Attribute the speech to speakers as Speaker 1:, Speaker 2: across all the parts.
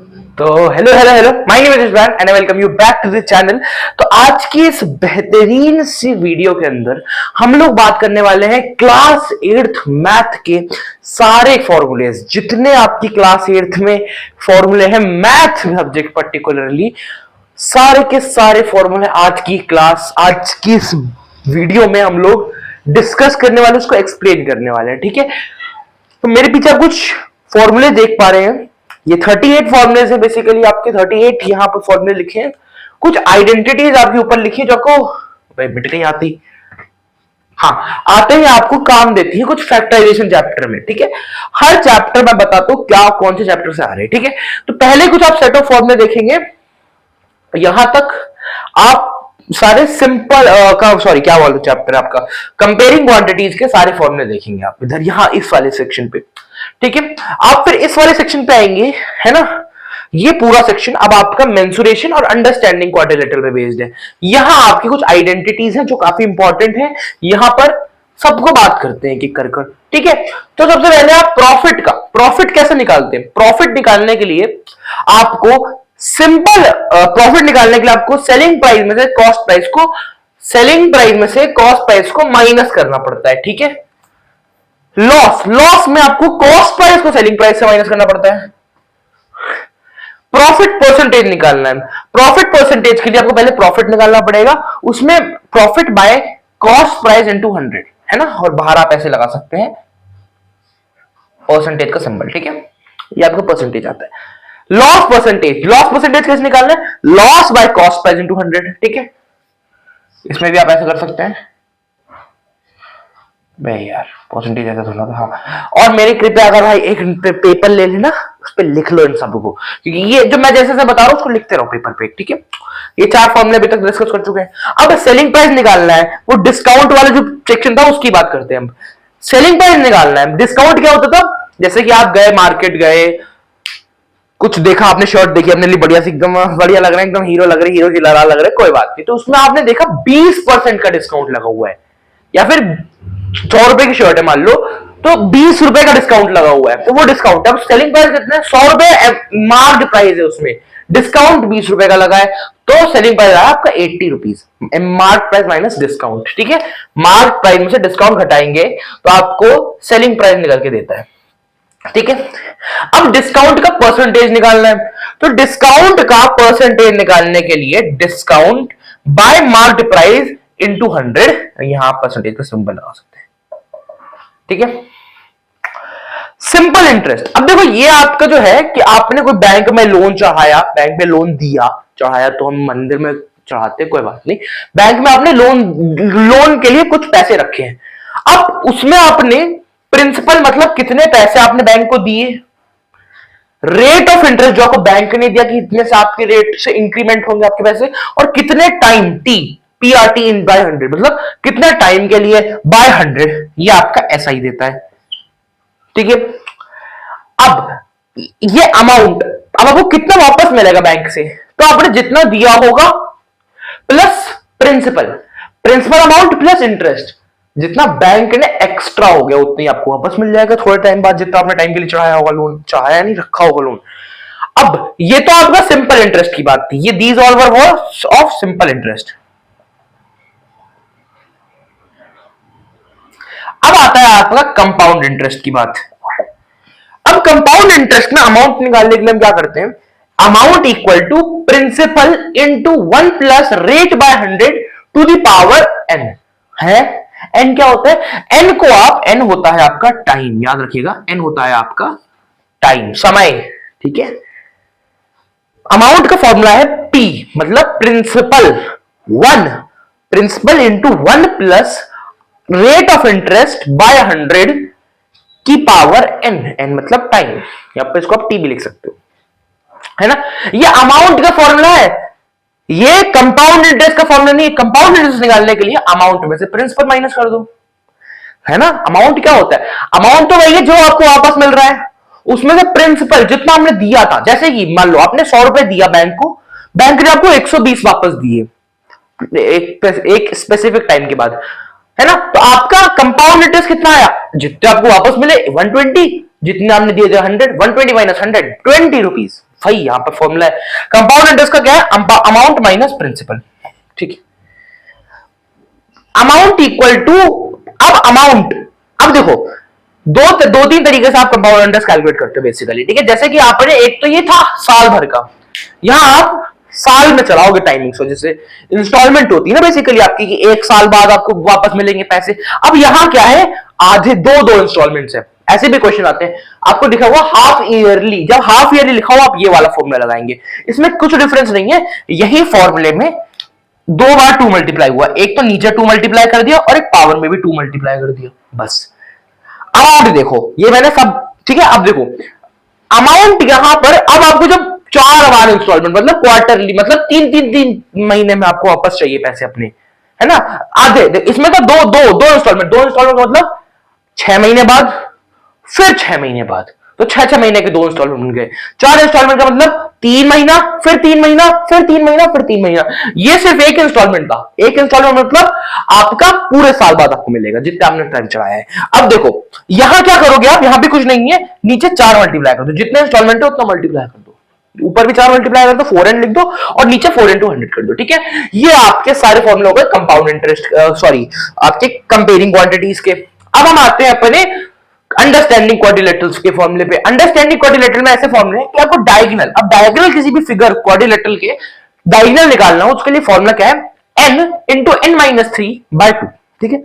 Speaker 1: तो hello hello hello, my name is Ishban and I welcome you back to the channel. तो आज की इस बेहतरीन सी वीडियो के अंदर हम लोग बात करने वाले हैं क्लास 8th मैथ के सारे फॉर्मूलेज, जितने आपकी क्लास 8th में फॉर्मूले हैं मैथ सब्जेक्ट पर्टिकुलरली, सारे के सारे फॉर्मूले आज की इस वीडियो में हम लोग डिस्कस करने वाले, उसको एक्सप्लेन करने वाले हैं। ठीक है, तो मेरे पीछे आप कुछ फॉर्मूले देख पा रहे हैं। ये 38 फॉर्मुले है बेसिकली, आपके 38 यहाँ पर फॉर्मुले लिखे हैं। कुछ आइडेंटिटीज आपके ऊपर लिखी है जो आपको मिट नहीं आती, हाँ आते ही आपको काम देती है कुछ फैक्टराइजेशन चैप्टर में। ठीक है, हर चैप्टर में बताता हूं क्या कौन से चैप्टर से आ रहे हैं। ठीक है, तो पहले कुछ आप सेट ऑफ फॉर्मुले देखेंगे। यहां तक आप सारे सिंपल क्या बोलते चैप्टर आपका कंपेयरिंग क्वांटिटीज के सारे फॉर्मुले देखेंगे आप इधर यहां इस वाले सेक्शन पे। ठीक है, आप फिर इस वाले सेक्शन पे आएंगे, है ना। ये पूरा सेक्शन अब आपका मेंसुरेशन और अंडरस्टैंडिंग क्वाड्रिलेटरल पे बेस्ड है। यहां आपकी कुछ आइडेंटिटीज हैं जो काफी इंपॉर्टेंट है, यहां पर सबको बात करते हैं कि कर कर। ठीक है, तो सबसे पहले आप प्रॉफिट कैसे निकालते हैं। प्रॉफिट निकालने के लिए आपको सिंपल प्रॉफिट निकालने के लिए आपको सेलिंग प्राइस में से कॉस्ट प्राइस को माइनस करना पड़ता है। ठीक है, लॉस में आपको कॉस्ट प्राइस को सेलिंग प्राइस से माइनस करना पड़ता है। प्रॉफिट परसेंटेज निकालना है। प्रॉफिट परसेंटेज के लिए आपको पहले प्रॉफिट निकालना पड़ेगा, उसमें profit by cost price into 100, है ना। और बाहर आप ऐसे लगा सकते हैं परसेंटेज का सिंबल। ठीक है, ये आपको परसेंटेज आता है। लॉस परसेंटेज कैसे निकालना है, loss by cost price into 100। ठीक है, इसमें भी आप ऐसा कर सकते हैं। भाई यार परसेंटेज ऐसा थोड़ा था, हाँ। और मेरी कृपया अगर भाई एक पेपर ले लेना, उस पर लिख लो इन सबको, क्योंकि ये जो मैं जैसे बता रहा हूं उसको लिखते रहो पेपर पे। ठीक है, ये 4 फॉर्मूले अभी तक डिस्कस कर चुके हैं। अब सेलिंग प्राइस निकालना है, वो डिस्काउंट वाला जो सेक्शन था उसकी बात करते हैं हम। सेलिंग प्राइस निकालना है। डिस्काउंट क्या होता था, जैसे कि आप गए मार्केट गए, कुछ देखा आपने, शर्ट देखी अपने लिए बढ़िया सी, एकदम बढ़िया लग रहा है, एकदम हीरो लग रही है, हीरो की लड़ा लग रहा है, कोई बात नहीं, तो उसमें आपने देखा 20% का डिस्काउंट लगा हुआ है, या फिर 100 रुपए की शर्ट है मान लो, तो 20 रुपए का डिस्काउंट लगा हुआ है, तो वो डिस्काउंट है। अब सेलिंग प्राइस कितना है, 100 रुपए मार्क्ड प्राइस है, उसमें डिस्काउंट 20 रुपए का लगा है, तो सेलिंग प्राइस आया आपका 80 rupees, mark price minus discount. ठीक है, मार्क प्राइस में से डिस्काउंट घटाएंगे तो आपको सेलिंग प्राइस निकल के देता है। ठीक है, अब डिस्काउंट का परसेंटेज निकालना है, तो डिस्काउंट का परसेंटेज निकालने के लिए discount bye marked price into 100, यहां परसेंटेज का सिंबल लगा सकते हैं। ठीक है, सिंपल इंटरेस्ट। अब देखो ये आपका जो है कि आपने कोई बैंक में लोन चढ़ाया, बैंक में लोन दिया, चढ़ाया तो हम मंदिर में चढ़ाते, कोई बात नहीं, बैंक में आपने लोन के लिए कुछ पैसे रखे हैं। अब उसमें आपने प्रिंसिपल मतलब कितने पैसे आपने बैंक को दिए, रेट ऑफ इंटरेस्ट जो आपको बैंक ने दिया कि इतने से आपके रेट से इंक्रीमेंट होंगे आपके पैसे, और कितने टाइम PRT इन बाय 100, मतलब कितने टाइम के लिए बाय 100, ये आपका SI देता है। ठीक है, अब ये अमाउंट, अब आपको कितना वापस मिलेगा बैंक से, तो आपने जितना दिया होगा plus principal amount plus interest, जितना बैंक ने एक्स्ट्रा हो गया उतना ही आपको वापस मिल जाएगा थोड़े टाइम बाद, जितना आपने टाइम के लिए चढ़ाया होगा लोन, चढ़ाया नहीं रखा होगा लोन। अब ये तो आपका सिंपल इंटरेस्ट की बात थी, ये these all were words of simple interest. अब आता है आपका कंपाउंड इंटरेस्ट की बात। अब कंपाउंड इंटरेस्ट में अमाउंट निकालने के लिए हम क्या करते हैं, amount equal to principal into 1 plus rate by 100 to the power n है। n क्या होता है, n को आप, n होता है आपका टाइम, याद रखिएगा, n होता है आपका टाइम, समय। ठीक है, अमाउंट का फॉर्मूला है p, मतलब principal into 1 plus rate of interest by 100 की पावर n मतलब टाइम, यहां पर इसको आप t भी लिख सकते हो, है ना। ये अमाउंट का फॉर्मूला है, ये कंपाउंड इंटरेस्ट का फॉर्मूला नहीं है। कंपाउंड इंटरेस्ट निकालने के लिए अमाउंट में से प्रिंसिपल माइनस कर दो, है ना। अमाउंट क्या होता है, अमाउंट तो वही है जो आपको वापस मिल रहा है, उसमें से प्रिंसिपल जितना हमने दिया था, जैसे कि मान लो आपने 100 रुपए दिया बैंक को, बैंक ने आपको 120 वापस दिए एक स्पेसिफिक टाइम के बाद, है ना। तो आपका कंपाउंड इंटरेस्ट कितना आया, जितने आपको वापस मिले 120, जितने आपने दिए थे 100, 120 माइनस 100 20 रुपीज, वही यहां पर फॉर्मूला है। कंपाउंड इंटरेस्ट का क्या है? अमाउंट माइनस प्रिंसिपल, ठीक है। अमाउंट इक्वल टू, अब अमाउंट, अब देखो दो तीन तरीके से आप कंपाउंड इंटरेस्ट कैलकुलेट करते हो बेसिकली, ठीक है। जैसे कि आपने एक तो ये था साल भर का, यहां आप साल में चलाओगे टाइमिंग्स, जैसे इंस्टॉलमेंट होती है ना बेसिकली आपकी, कि एक साल बाद आपको वापस मिलेंगे पैसे। अब यहां क्या है, आधे दो इंस्टॉलमेंट्स है। ऐसे भी क्वेश्चन आते हैं, आपको लिखा हुआ हाफ ईयरली, जब हाफ ईयरली लिखा हुआ आप ये वाला फॉर्मूला लगाएंगे। इसमें कुछ डिफरेंस नहीं है, यही फॉर्मूले में दो बार 2 मल्टीप्लाई हुआ, एक तो नीचे 2 मल्टीप्लाई कर दिया और एक पावर में भी 2 मल्टीप्लाई कर दिया, बस। अमाउंट देखो, ये मैंने सब, ठीक है। अब देखो अमाउंट यहां पर, अब आपको जब 4 बार इंस्टॉलमेंट, मतलब क्वार्टरली, मतलब तीन महीने में आपको वापस चाहिए पैसे अपने, है ना। आधे इसमें तो दो इंस्टॉलमेंट मतलब 6 महीने बाद, फिर 6 महीने बाद, तो 6 महीने के 2 इंस्टॉलमेंट बन गए। 4 इंस्टॉलमेंट का मतलब 3 महीना, फिर 3 महीना, फिर 3 महीना, फिर 3 महीना। ये सिर्फ एक इंस्टॉलमेंट था। एक इंस्टॉलमेंट मतलब आपका पूरे साल बाद आपको मिलेगा जितने आपने टाइम चलाया है। अब देखो यहां क्या करोगे आप, यहां भी कुछ नहीं है, नीचे 4 मल्टीप्लाई कर दो, जितने इंस्टॉलमेंट है उतना मल्टीप्लाई कर दो, ऊपर भी 4 मल्टीप्लाई कर दो, 4n लिख दो और नीचे 4 into 100 कर दो, ठीक है। ये आपके सारे फॉर्मूले हो गए कंपाउंड इंटरेस्ट, सॉरी आपके कंपेयरिंग क्वांटिटीज के। अब हम आते हैं अपने अंडरस्टैंडिंग क्वाड्रिलेटरल्स के फॉर्मूले पे। अंडरस्टैंडिंग क्वाड्रिलेटरल में ऐसे फॉर्मूले हैं कि आपको डायगोनल, अब डायगोनल किसी भी फिगर क्वाड्रिलेटरल के डायगोनल निकालना हो, उसके लिए फॉर्मूला क्या है, n into n-3/2, ठीक है।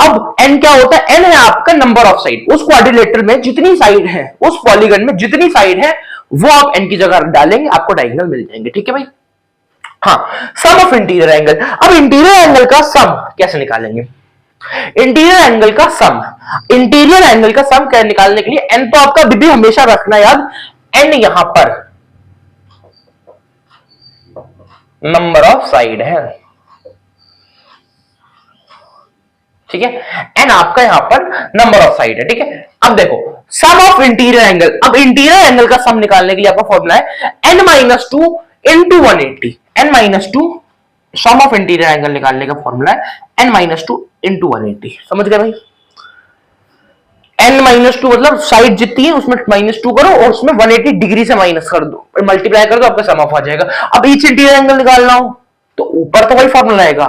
Speaker 1: अब n क्या होता है, n है आपका नंबर ऑफ साइड, उस क्वाड्रिलेटरल में जितनी साइड है, उस पॉलीगन में जितनी साइड है वो आप n की जगह डालेंगे, आपको डायगोनल मिल जाएंगे, ठीक है भाई। हाँ, सम ऑफ इंटीरियर एंगल। अब इंटीरियर एंगल का सम कैसे निकालेंगे, इंटीरियर एंगल का सम, इंटीरियर एंगल का सम क्या निकालने के लिए n तो आपका भी हमेशा रखना याद, n यहां पर नंबर ऑफ साइड है, ठीक है। n आपका यहां पर नंबर ऑफ साइड है, ठीक है। अब देखो सम ऑफ इंटीरियर एंगल, अब इंटीरियर एंगल का सम निकालने के लिए आपका फॉर्मूला है n-2 into 180, n-2 sum of interior angle निकालने का फॉर्मूला है n-2 into 180, समझ गए भाई। n-2 मतलब साइड जितनी है उसमें -2 करो और उसमें 180 डिग्री से माइनस कर दो, मल्टीप्लाई कर दो, आपका सम ऑफ आ जाएगा। अब ईच इंटीरियर एंगल निकालना हो तो ऊपर तो वही फॉर्मूला आएगा,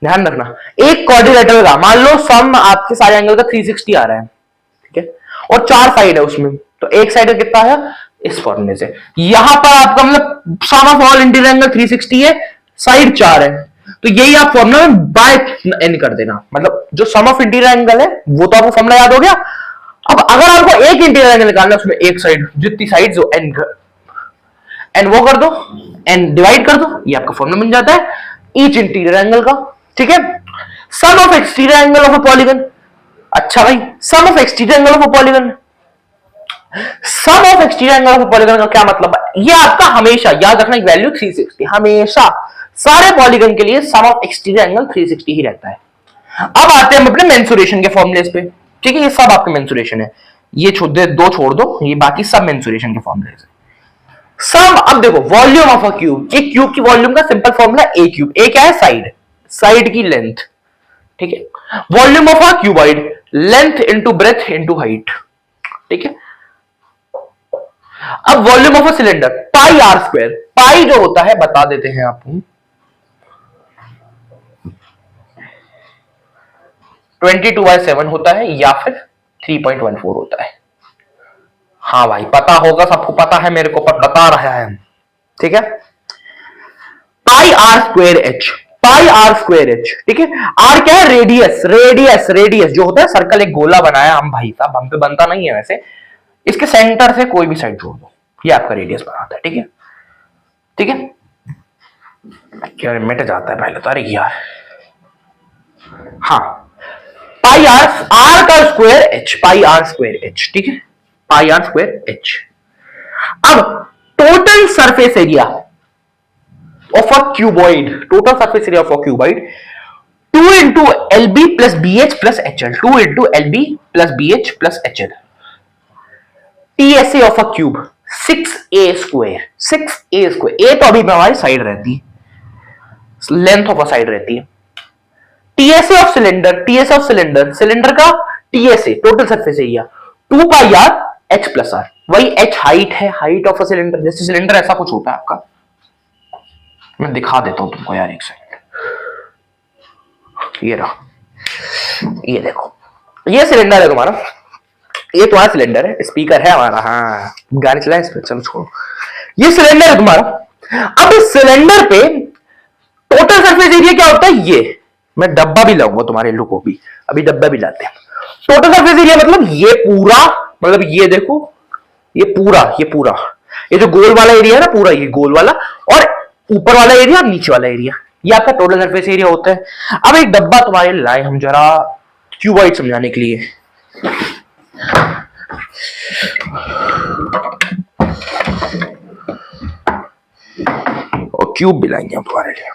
Speaker 1: ध्यान रखना। एक क्वाड्रिलेटरल का मान लो सम आपके सारे एंगल का 360 आ रहा है, ठीक है, और 4 साइड है उसमें, तो एक साइड का कितना है, इस फॉर्मूले से। यहां पर आपका मतलब सम ऑफ ऑल इंटीरियर एंगल 360 है, साइड 4 है, तो यही आप फॉर्मूला में बाय n कर देना, मतलब जो सम ऑफ इंटीरियर एंगल है वो तो आपको फॉर्मूला याद हो गया। अब अगर आपको एक इंटीरियर एंगल निकालना है, उसमें एक साइड जितनी साइड जो n वो कर दो, n डिवाइड कर दो, ये आपका फॉर्मूला बन जाता है ईच इंटीरियर एंगल का, ठीक है। Sum of exterior angle of a polygon, अच्छा भाई sum of exterior angle of a polygon, sum of exterior angle of a polygon का क्या मतलब है, ये आपका हमेशा याद रखना वैल्यू 360, हमेशा सारे पॉलीगन के लिए सम ऑफ एक्सटीरियर एंगल 360 ही रहता है। अब आते हैं हम अपने मेंसुरेशन के फॉर्मूले पे, ठीक है। ये सब आपके मेंसुरेशन है, ये दो छोड़ दो, ये बाकी सब मेंसुरेशन के फॉर्मूले है। सम, अब देखो वॉल्यूम ऑफ अ क्यूब, एक क्यूब की वॉल्यूम का simple formula a cube, a क्या है, साइड, साइड की लेंथ, ठीक है। Volume of a cuboid, length into breadth into height, ठीक है। अब volume of a cylinder, pi are square, pi जो होता है बता देते हैं आपको, 22/7 होता है या फिर 3.14 होता है। हाँ भाई पता होगा, सबको पता है, मेरे को बता रहा है, ठीक है। Pi are square H, pi are square H, ठीक है। आर क्या है, रेडियस, रेडियस जो होता है, सर्कल एक गोला बनाया हम भाई साहब, हम पे बनता नहीं है वैसे, इसके सेंटर से कोई भी साइड जोड़ दो, ये आपका रेडियस बनाता है, ठीक है, ठीक है। क्या मिट जाता है पहले तो, अरे यार, हाँ पाई आर, आर का square H, pi are square H, ठीक है, पाई आर स्क्वायर एच। अब total surface area of a cuboid, total surface area of a cuboid 2 into LB plus BH plus HL, 2 into LB plus BH plus HL। TSA of a cube 6A square, 6A square, ए तो अभी हमारी side रहती है, length of a side रहती है। TSA of cylinder, TSA of cylinder, cylinder का TSA total surface area 2 pi r h plus r, वही एच हाइट है, हाइट ऑफ अ सिलेंडर। जैसे सिलेंडर ऐसा कुछ होता है आपका, मैं दिखा देता हूं तुमको यार, एक सेकंड। ये रहा, ये देखो, ये सिलेंडर है तुम्हारा, ये तुम्हारा सिलेंडर है, स्पीकर है हमारा, हाँ गाड़ी चलाए इस पे, चलो छोड़ो। ये सिलेंडर है तुम्हारा। अब इस सिलेंडर पे टोटल सरफेस एरिया क्या होता है, ये मैं डब्बा भी लाऊंगा तुम्हारे लोगों को भी, अभी डब्बा भी लाते हैं। टोटल सरफेस एरिया मतलब ये पूरा, मतलब ये देखो, ये पूरा, ये पूरा, ये जो गोल वाला एरिया है ना पूरा, ये गोल वाला, और ऊपर वाला एरिया और नीचे वाला एरिया, ये आपका टोटल सरफेस एरिया होता है। अब एक डब्बा तुम्हारे लाए हम जरा क्यूबॉइड समझाने के लिए। और क्यूब भी लाएंगे हम तुम्हारे लिए।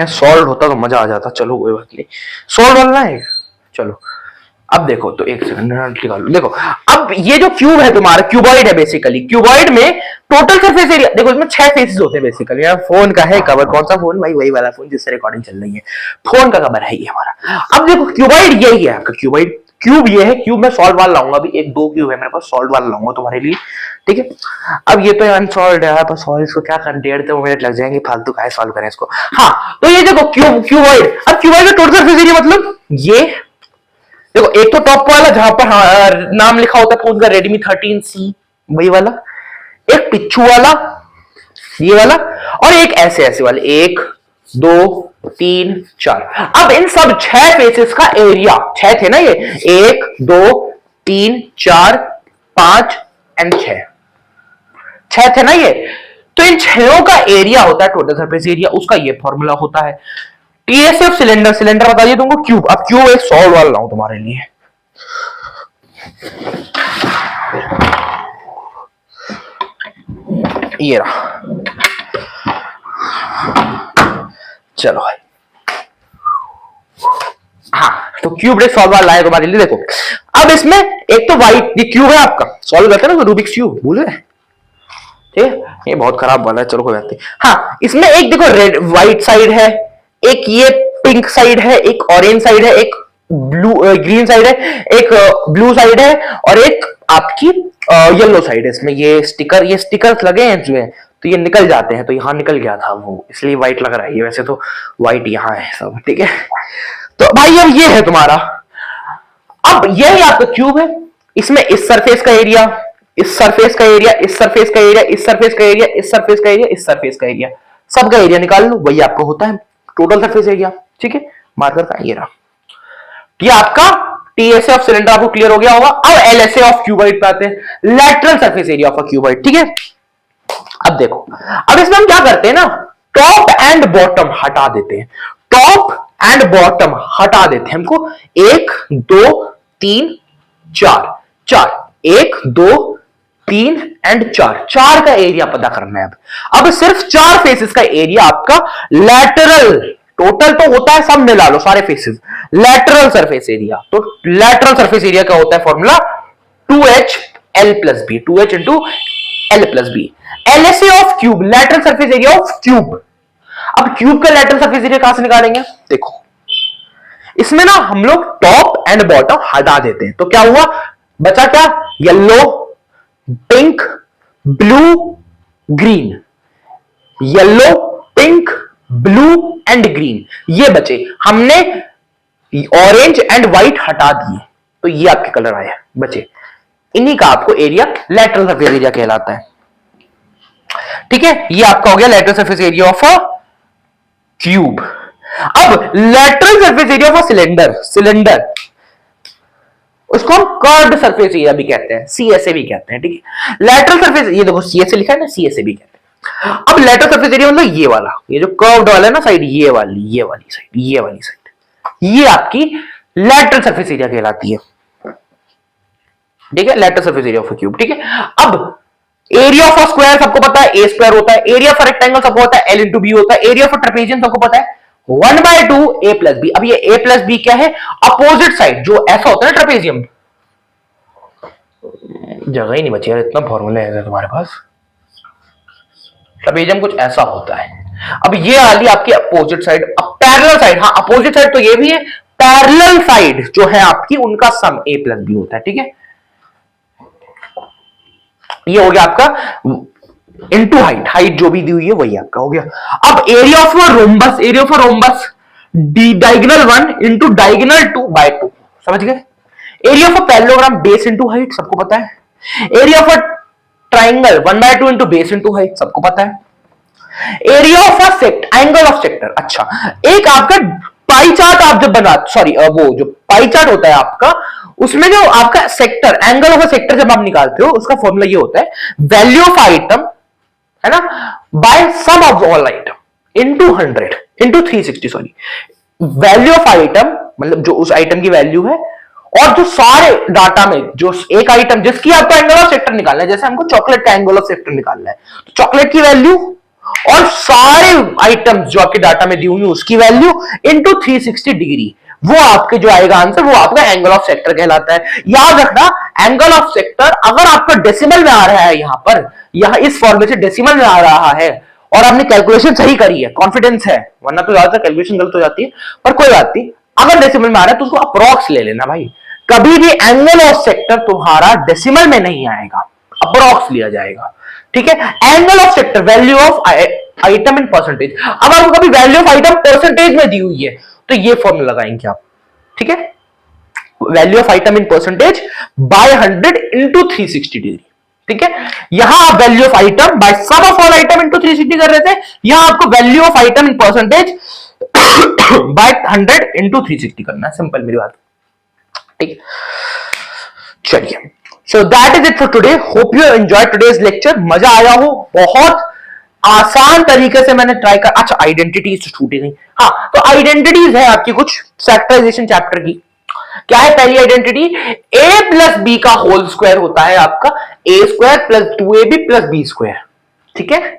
Speaker 1: सॉल्व होता तो मजा आ जाता, चलो कोई बात नहीं, सॉल्व वाला है। चलो अब देखो, तो एक सेकंड निकालो, देखो अब ये जो क्यूब है तुम्हारा, क्यूबॉइड है बेसिकली। क्यूबॉइड में टोटल सरफेस एरिया देखो, इसमें 6 फेसेस होते हैं बेसिकली। यार फोन का है कवर, कौन सा फोन भाई, वही वाला फोन जिससे रिकॉर्डिंग चल रही है, फोन का कवर है ये हमारा। अब देखो क्यूबॉइड यही है आपका, क्यूबॉइड, क्यूब ये है। क्यूब में सॉल्व वाला लाऊंगा, अभी एक 2 क्यूब है मेरे पास, सॉल्व वाला लाऊंगा तुम्हारे लिए, ठीक है। अब ये तो अनसॉल्व है, पर सॉल्व इसको क्या कर, 1.5 मिनट लग जाएंगे, फालतू का है सॉल्व करें इसको। हाँ तो ये देखो क्यूब, क्यूबॉइड। अब क्यूबॉइड में टोटल सरफेस एरिया मतलब ये देखो, एक तो टॉप वाला जहां पर नाम लिखा होता है फोन का, Redmi 13C, वही वाला, एक पिच्छू वाला, ये वाला, और एक ऐसे ऐसे वाले, 1 2 3 4। अब इन सब 6 फेसेस का एरिया, 6 थे ना ये, 1 2 3 4 5 एंड 6 थे ना ये, तो इन 6 का एरिया होता है टोटल सरफेस एरिया, उसका ये फॉर्मूला होता है। टीएसएफ सिलेंडर, सिलेंडर बताइए तुमको क्यूब। अब क्यूब एक सॉल्व वाला लाऊं तुम्हारे लिए, ये रहा, चलो भाई, हाँ तो क्यूब एक सॉल्व वाला लाया तुम्हारे लिए। देखो अब इसमें एक तो वाइट, ये क्यूब है आपका, सॉल्व करते हैं ना रूबिक्स क्यूब, भूल गए, ठीक है, ये बहुत खराब वाला है, चलो कोई बात नहीं। हाँ इसमें एक देखो रेड व्हाइट साइड है, एक ये पिंक साइड है, एक ऑरेंज साइड है, एक ब्लू ग्रीन साइड है, एक ब्लू साइड है, और एक आपकी येलो साइड है। इसमें ये स्टिकर्स लगे हैं इसमें, तो ये निकल जाते हैं, तो यहां निकल गया था वो, इसलिए व्हाइट लग रहा है ये, वैसे तो व्हाइट यहां है सब, ठीक है। तो भाई अब ये है तुम्हारा, अब यही आपका क्यूब है। इसमें इस सरफेस का एरिया, इस सरफेस का एरिया, इस सरफेस का एरिया, इस सरफेस का एरिया, इस सरफेस का एरिया, इस सरफेस का एरिया, सबका एरिया निकाल लो, वही आपका होता है टोटल सरफेस एरिया, ठीक है। मार्कर का ये रहा, ये आपका टीएसए ऑफ सिलेंडर आपको क्लियर हो गया होगा। अब एलएसए ऑफ क्यूबॉइड पे आते हैं, lateral surface area of a cuboid, ठीक है। अब देखो, अब इसमें हम क्या करते हैं ना, टॉप एंड बॉटम हटा देते हैं, टॉप एंड बॉटम हटा देते हैं हमको, 1 2 3 4, 1 2 3 एंड 4 का एरिया पता करना है। अब सिर्फ 4 फेसेस का एरिया आपका लेटरल, टोटल तो होता है सब मिला लो सारे फेसेस, लेटरल सरफेस एरिया। तो लेटरल सरफेस एरिया का होता है formula 2HL plus B, 2H into L plus B. LSA of cube, lateral surface area of cube. अब क्यूब का लेटरल सरफेस एरिया कहां से निकालेंगे, देखो इसमें ना हम लोग टॉप एंड बॉटम हटा देते हैं, तो क्या हुआ, बचा क्या, yellow pink blue green, yellow pink blue and green, ये बचे। हमने ऑरेंज एंड व्हाइट हटा दिए, तो ये आपके कलर आए बचे, इन्हीं का आपको एरिया लेटरल सरफेस एरिया कहलाता है, ठीक है। ये आपका हो गया lateral surface area of a cube. अब lateral surface area of a cylinder, cylinder उसको हम कर्व्ड सरफेस एरिया भी कहते हैं, सीएसए भी कहते हैं, ठीक है। लेटरल सरफेस, ये देखो सीएसए लिखा है ना, सीएसए भी कहते हैं। अब लेटरल सरफेस एरिया मतलब ये वाला, ये जो कर्व्ड वाला है ना साइड, ये वाली साइड, ये वाली साइड, ये आपकी लेटरल सरफेस एरिया कहलाती है, ठीक है, lateral surface area of a cube, ठीक है। अब एरिया ऑफ अ स्क्वायर सबको पता है, ए स्क्वायर होता है, एरिया ऑफ रेक्टेंगल सबको पता है, एल इंटू बी होता है, एरिया ऑफ ट्रेपेजियम सबको पता है 1/2 ए प्लस बी। अब ये ए प्लस बी क्या है, अपोजिट साइड, जो ऐसा होता है ना ट्रेपेजियम, जगह ही नहीं बची यार, इतना फॉर्मूला है तुम्हारे पास, ट्रेपेजियम कुछ ऐसा होता है। अब ये वाली आपकी अपोजिट साइड, अब पैरेलल साइड, हाँ अपोजिट साइड तो ये भी है, पैरेलल साइड जो है आपकी उनका सम ए प्लस बी होता है, ठीक है। ये हो गया आपका इनटू हाइट, हाइट जो भी दी हुई है वही आपका हो गया। अब area of rhombus, area of rhombus diagonal 1 into diagonal 2 by 2, समझ गए। Area of parallelogram base into height सबको पता है। Area of triangle 1/2 into base into height सबको पता है। Area of a sect, angle of sector, अच्छा एक आपका पाई चार्ट आप जब बना, सॉरी वो जो पाई चार्ट होता है आपका, उसमें जो आपका sector, angle of a sector जब आप निकालते हो उसका फॉर्मूला ये होता है वैल्यू ऑफ आइटम, है ना, by sum of all item into 100 into 360, sorry value of item मतलब जो उस आइटम की वैल्यू है, और जो सारे डाटा में जो एक आइटम जिसकी आपको एंगल ऑफ सेक्टर निकालना है, जैसे हमको चॉकलेट का एंगल ऑफ सेक्टर निकालना है, तो चॉकलेट की वैल्यू और सारे आइटम्स जो आपके डाटा में दी हुई उसकी वैल्यू इनटू 360 डिग्री, वो आपके जो आएगा आंसर वो आपका एंगल ऑफ सेक्टर कहलाता है। याद रखना एंगल ऑफ सेक्टर अगर आपका डेसिमल में आ रहा है, यहां पर यहां इस फॉर्मूले से डेसिमल में आ रहा है और आपने कैलकुलेशन सही करी है, कॉन्फिडेंस है, वरना तो ज्यादातर कैलकुलेशन गलत हो जाती है, पर कोई बात नहीं, अगर डेसिमल में आ रहा है तो उसको अप्रोक्स ले लेना भाई। कभी भी एंगल ऑफ सेक्टर तुम्हारा डेसिमल में नहीं आएगा, अप्रोक्स लिया जाएगा, ठीक है। Angle of sector value of item in percentage, अब आपको कभी वैल्यू ऑफ आइटम परसेंटेज में दी हुई है तो ये फॉर्मूला लगाएंगे आप, ठीक है। Value of item in percentage by 100 into 360 degree, ठीक है। यहां आप value of item by sum of all item into 360 कर रहे थे, यहां आपको value of item in percentage by 100 into 360 करना है, सिंपल मेरी बात, ठीक। चलिए, so that is it for today, hope you enjoy today's lecture, मजा आया हो, बहुत आसान तरीके से मैंने ट्राई कर। अच्छा आइडेंटिटीज तो छूटी नहीं, हाँ तो आइडेंटिटीज है आपकी कुछ फैक्टराइजेशन चैप्टर की। क्या है पहली आइडेंटिटी, ए प्लस बी का होल स्क्वायर होता है आपका a square plus 2ab plus b square, ठीक है।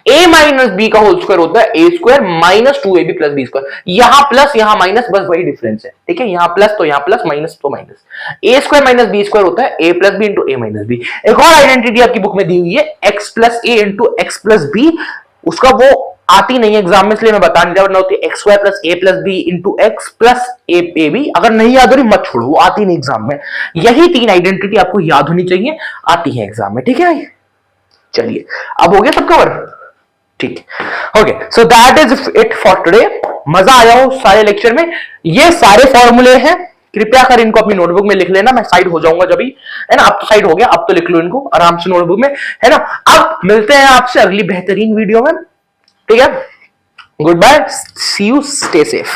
Speaker 1: ए माइनस बी का होल स्क्वायर होता है a square minus 2ab plus b square, यहां प्लस यहां माइनस, बस वही डिफरेंस है, ठीक है। यहां प्लस तो यहां प्लस, माइनस तो माइनस, ए स्क्वायर माइनस बी स्क्वायर होता है ए प्लस बी इंटू ए माइनस बी। एक और आइडेंटिटी आपकी बुक में दी हुई है एक्स प्लस ए इंटू एक्स प्लस बी, उसका वो आती नहीं है एग्जाम में इसलिए मैं बता नहीं रहा, वरना होती है x square plus A plus B into x plus A B. अगर नहीं याद हो रही मत छोड़ो, वो आती नहीं एग्जाम में। यही 3 आइडेंटिटी आपको याद होनी चाहिए, आती है एग्जाम में, ठीक है भाई। चलिए अब हो गया सब कवर, ठीक, okay, so that is it for today. मजा आया हो सारे लेक्चर में, ये सारे फॉर्मूले हैं, कृपया कर इनको अपनी नोटबुक में लिख लेना, मैं साइड हो जाऊंगा जब भी, है ना। अब तो साइड हो गया, अब तो लिख लो इनको आराम से नोटबुक में, है ना। अब मिलते हैं आपसे अगली बेहतरीन वीडियो में, ठीक है। Goodbye, see you, stay safe.